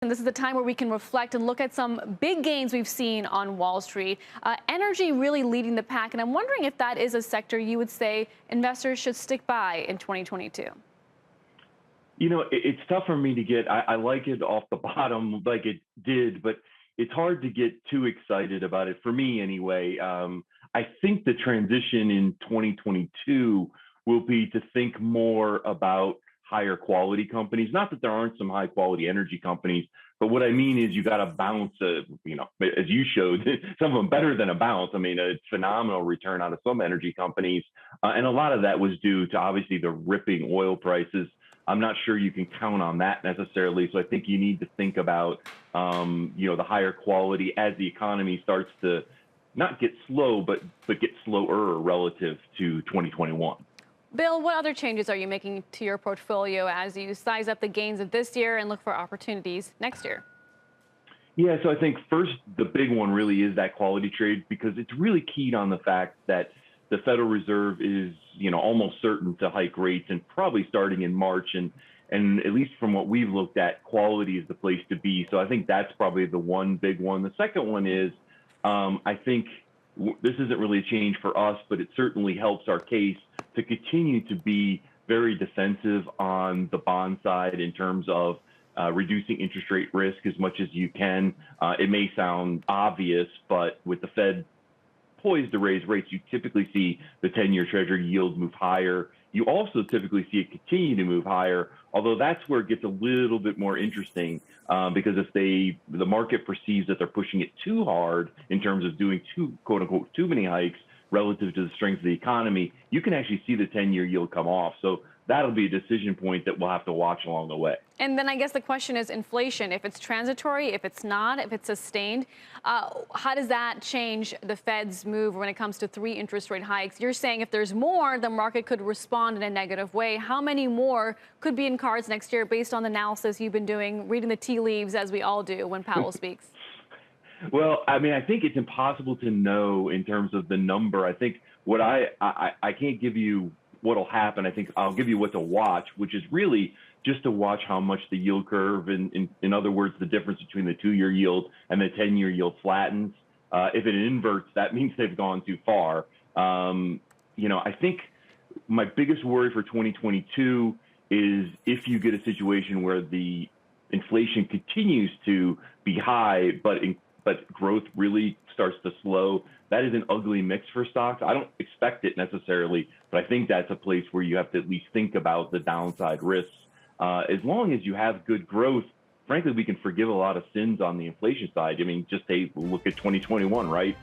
And this is the time where we can reflect and look at some big gains we've seen on Wall Street. Energy really leading the pack. And I'm wondering if that is a sector you would say investors should stick by in 2022. You know, it's tough for me to get, I like it off the bottom like it did, but it's hard to get too excited about it, for me anyway. I think the transition in 2022 will be to think more about higher quality companies. Not that there aren't some high quality energy companies, but what I mean is you got to bounce, as you showed, some of them better than a bounce. I mean, a phenomenal return out of some energy companies. And a lot of that was due to obviously the ripping oil prices. I'm not sure you can count on that necessarily. So I think you need to think about, the higher quality as the economy starts to not get slow, but get slower relative to 2021. Bill, what other changes are you making to your portfolio as you size up the gains of this year and look for opportunities next year? Yeah, so I think first, the big one really is that quality trade, because it's really keyed on the fact that the Federal Reserve is, almost certain to hike rates, and probably starting in March. And at least from what we've looked at, quality is the place to be. So I think that's probably the one big one. The second one is, I think this isn't really a change for us, but it certainly helps our case to continue to be very defensive on the bond side in terms of reducing interest rate risk as much as you can. It may sound obvious, but with the Fed poised to raise rates, you typically see the 10-year Treasury yield move higher. You also typically see it continue to move higher, although that's where it gets a little bit more interesting, because if the market perceives that they're pushing it too hard in terms of doing quote unquote too many hikes relative to the strength of the economy, you can actually see the 10-year yield come off. So that'll be a decision point that we'll have to watch along the way. And then I guess the question is inflation. If it's transitory, if it's not, if it's sustained, how does that change the Fed's move when it comes to 3 interest rate hikes? You're saying if there's more, the market could respond in a negative way. How many more could be in cards next year based on the analysis you've been doing, reading the tea leaves as we all do when Powell speaks? Well, I mean, I think it's impossible to know in terms of the number. I think what I can't give you what'll happen. I think I'll give you what to watch, which is really just to watch how much the yield curve, in other words, the difference between the 2-year yield and the 10-year yield flattens. If it inverts, that means they've gone too far. I think my biggest worry for 2022 is if you get a situation where the inflation continues to be high, but growth really starts to slow. That is an ugly mix for stocks. I don't expect it necessarily, but I think that's a place where you have to at least think about the downside risks. As long as you have good growth, frankly, we can forgive a lot of sins on the inflation side. I mean, just look at 2021, right?